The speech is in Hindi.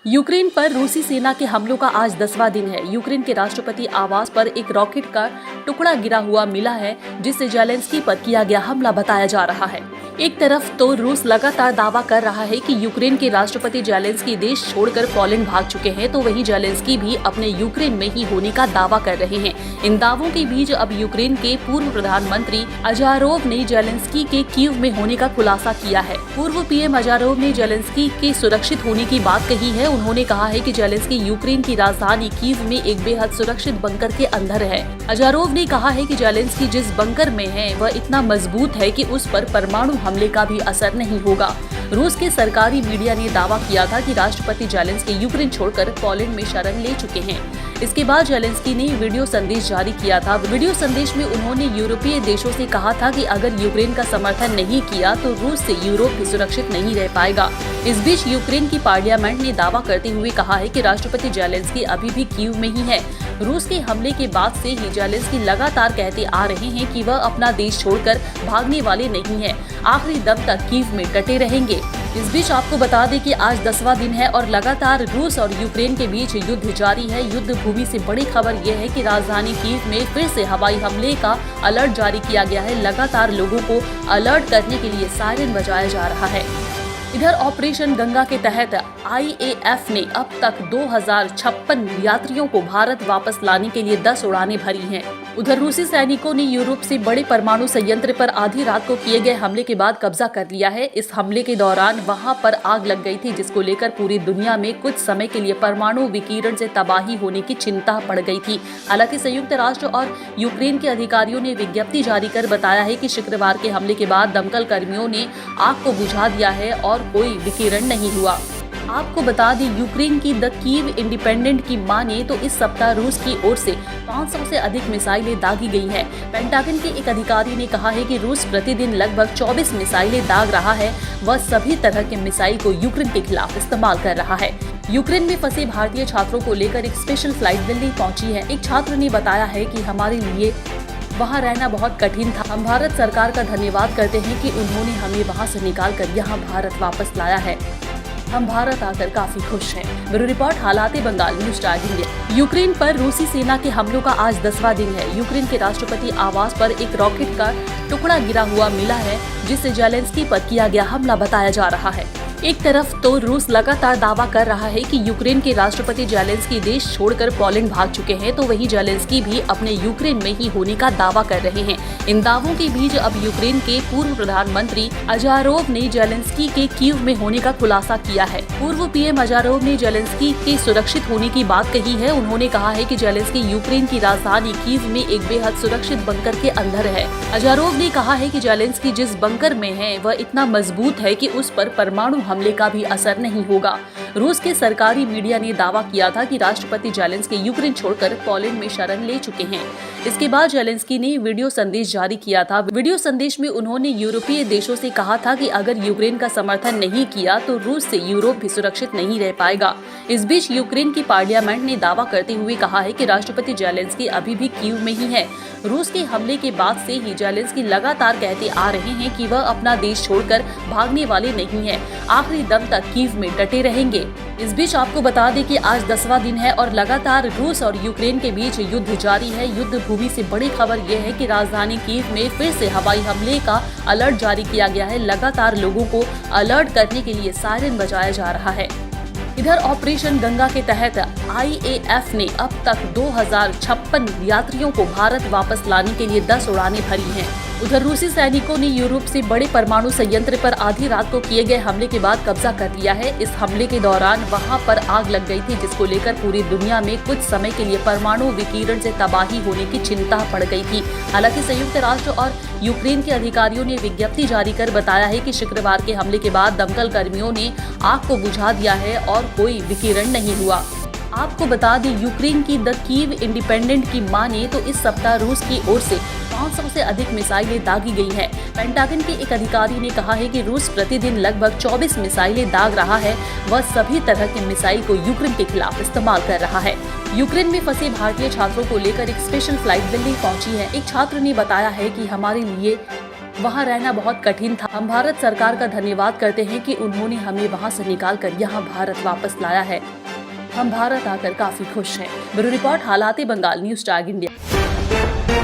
यूक्रेन पर रूसी सेना के हमलों का आज 10वां दिन है। यूक्रेन के राष्ट्रपति आवास पर एक रॉकेट का टुकड़ा गिरा हुआ मिला है, जिससे जेलेंस्की पर किया गया हमला बताया जा रहा है। एक तरफ तो रूस लगातार दावा कर रहा है कि यूक्रेन के राष्ट्रपति जेलेंस्की देश छोड़कर पोलैंड भाग चुके हैं, तो वहीं जेलेंस्की भी अपने यूक्रेन में ही होने का दावा कर रहे हैं। इन दावों के बीच अब यूक्रेन के पूर्व प्रधानमंत्री अजारोव ने जेलेंस्की के कीव में होने का खुलासा किया है। पूर्व पीएम अजारोव ने जेलेंस्की के सुरक्षित होने की बात कही है। उन्होंने कहा है कि जेलेंस्की यूक्रेन की राजधानी कीव में एक बेहद सुरक्षित बंकर के अंदर है। अजारोव ने कहा है कि जेलेंस्की जिस बंकर में है वह इतना मजबूत है कि उस पर परमाणु हमले का भी असर नहीं होगा। रूस के सरकारी मीडिया ने दावा किया था कि राष्ट्रपति जेलेंस्की यूक्रेन छोड़कर पोलैंड में शरण ले चुके हैं। इसके बाद जेलेंस्की ने वीडियो संदेश जारी किया था। वीडियो संदेश में उन्होंने यूरोपीय देशों से कहा था कि अगर यूक्रेन का समर्थन नहीं किया तो रूस से यूरोप भी सुरक्षित नहीं रह पाएगा। इस बीच यूक्रेन की पार्लियामेंट ने दावा करते हुए कहा है कि राष्ट्रपति जेलेंस्की अभी भी कीव में ही है। रूस के हमले के बाद से ही जेलेंस्की लगातार कहते आ रहे हैं कि वह अपना देश छोड़कर भागने वाले नहीं हैं, आखिरी दम तक कीव में डटे रहेंगे। इस बीच आपको बता दें कि आज 10वां दिन है और लगातार रूस और यूक्रेन के बीच युद्ध जारी है। युद्ध भूमि से बड़ी खबर यह है कि राजधानी कीव में फिर से हवाई हमले का अलर्ट जारी किया गया है। लगातार लोगों को अलर्ट करने के लिए सायरन बजाया जा रहा है। इधर ऑपरेशन गंगा के तहत आईएएफ ने अब तक 2056 यात्रियों को भारत वापस लाने के लिए 10 उड़ानें भरी हैं। उधर रूसी सैनिकों ने यूरोप से बड़े परमाणु संयंत्र पर आधी रात को किए गए हमले के बाद कब्जा कर लिया है। इस हमले के दौरान वहां पर आग लग गई थी, जिसको लेकर पूरी दुनिया में कुछ समय के लिए परमाणु विकिरण से तबाही होने की चिंता बढ़ गई थी। हालांकि संयुक्त राष्ट्र और यूक्रेन के अधिकारियों ने विज्ञप्ति जारी कर बताया है कि शुक्रवार के हमले के बाद दमकल कर्मियों ने आग को बुझा दिया है और कोई विकिरण नहीं हुआ। आपको बता दें, यूक्रेन की द कीव इंडिपेंडेंट की माने तो इस सप्ताह रूस की ओर से 500 से अधिक मिसाइलें दागी गई हैं। पेंटागन के एक अधिकारी ने कहा है कि रूस प्रतिदिन लगभग 24 मिसाइलें दाग रहा है। वह सभी तरह के मिसाइल को यूक्रेन के खिलाफ इस्तेमाल कर रहा है। यूक्रेन में फंसे भारतीय छात्रों को लेकर एक स्पेशल फ्लाइट दिल्ली पहुंची है। एक छात्र ने बताया है कि हमारे लिए वहाँ रहना बहुत कठिन था। हम भारत सरकार का धन्यवाद करते हैं कि उन्होंने हमें वहाँ से निकाल कर यहाँ भारत वापस लाया है। हम भारत आकर काफी खुश हैं। ब्यूरो रिपोर्ट, हालात Bengal, news time India. Ukraine पर रूसी सेना के हमलों का आज 10वां दिन है। यूक्रेन के राष्ट्रपति आवास पर एक रॉकेट का टुकड़ा गिरा हुआ मिला है, जिससे जेलेंस्की पर किया गया हमला बताया जा रहा है। एक तरफ तो रूस लगातार दावा कर रहा है कि यूक्रेन के राष्ट्रपति जेलेंस्की देश छोड़कर पोलैंड भाग चुके हैं, तो वहीं जेलेंस्की भी अपने यूक्रेन में ही होने का दावा कर रहे हैं। इन दावों के बीच अब यूक्रेन के पूर्व प्रधानमंत्री अजारोव ने जेलेंस्की के कीव में होने का खुलासा किया है। पूर्व पीएम अजारोव ने जेलेंस्की के सुरक्षित होने की बात कही है। उन्होंने कहा है कि जेलेंस्की यूक्रेन की राजधानी कीव में एक बेहद सुरक्षित बंकर के अंदर है। अजारोव ने कहा है कि जेलेंस्की जिस बंकर में है वह इतना मजबूत है कि उस पर परमाणु हमले का भी असर नहीं होगा। रूस के सरकारी मीडिया ने दावा किया था कि राष्ट्रपति जेलेंस्की यूक्रेन छोड़कर पोलैंड में शरण ले चुके हैं। इसके बाद जेलेंस्की ने वीडियो संदेश जारी किया था। वीडियो संदेश में उन्होंने यूरोपीय देशों से कहा था कि अगर यूक्रेन का समर्थन नहीं किया तो रूस से यूरोप भी सुरक्षित नहीं रह पाएगा। इस बीच यूक्रेन की पार्लियामेंट ने दावा करते हुए कहा है कि राष्ट्रपति जेलेंस्की अभी भी कीव में ही है। रूस के हमले के बाद से ही जेलेंस्की लगातार कहते आ रहे हैं कि वह अपना देश छोड़कर भागने वाले नहीं हैं, आखिरी दम तक कीव में डटे रहेंगे। इस बीच आपको बता दें कि आज 10वां दिन है और लगातार रूस और यूक्रेन के बीच युद्ध जारी है। युद्ध भूमि से बड़ी खबर यह है कि राजधानी कीव में फिर से हवाई हमले का अलर्ट जारी किया गया है। लगातार लोगों को अलर्ट करने के लिए सायरन बजाया जा रहा है। इधर ऑपरेशन गंगा के तहत आईएएफ ने अब तक 2056 यात्रियों को भारत वापस लाने के लिए 10 उड़ानें भरी हैं। उधर रूसी सैनिकों ने यूरोप से बड़े परमाणु संयंत्र पर आधी रात को किए गए हमले के बाद कब्जा कर लिया है। इस हमले के दौरान वहां पर आग लग गई थी, जिसको लेकर पूरी दुनिया में कुछ समय के लिए परमाणु विकिरण से तबाही होने की चिंता बढ़ गई थी। हालांकि संयुक्त राष्ट्र और यूक्रेन के अधिकारियों ने विज्ञप्ति जारी कर बताया है कि शुक्रवार के हमले के बाद दमकल कर्मियों ने आग को बुझा दिया है और कोई विकिरण नहीं हुआ। आपको बता दें, यूक्रेन की द कीव इंडिपेंडेंट की माने तो इस सप्ताह रूस की ओर से 500 से अधिक मिसाइलें दागी गई हैं। पेंटागन के एक अधिकारी ने कहा है कि रूस प्रतिदिन लगभग 24 मिसाइलें दाग रहा है। वह सभी तरह के मिसाइल को यूक्रेन के खिलाफ इस्तेमाल कर रहा है। यूक्रेन में फंसे भारतीय छात्रों को लेकर एक स्पेशल फ्लाइट दिल्ली पहुंची है। एक छात्र ने बताया है कि हमारे लिए वहाँ रहना बहुत कठिन था। हम भारत सरकार का धन्यवाद करते हैं कि उन्होंने हमें वहाँ से निकाल कर यहाँ भारत वापस लाया है। हम भारत आकर काफी खुश हैं। ब्यूरो रिपोर्ट, हालात बंगाल, न्यूज़ टैग इंडिया।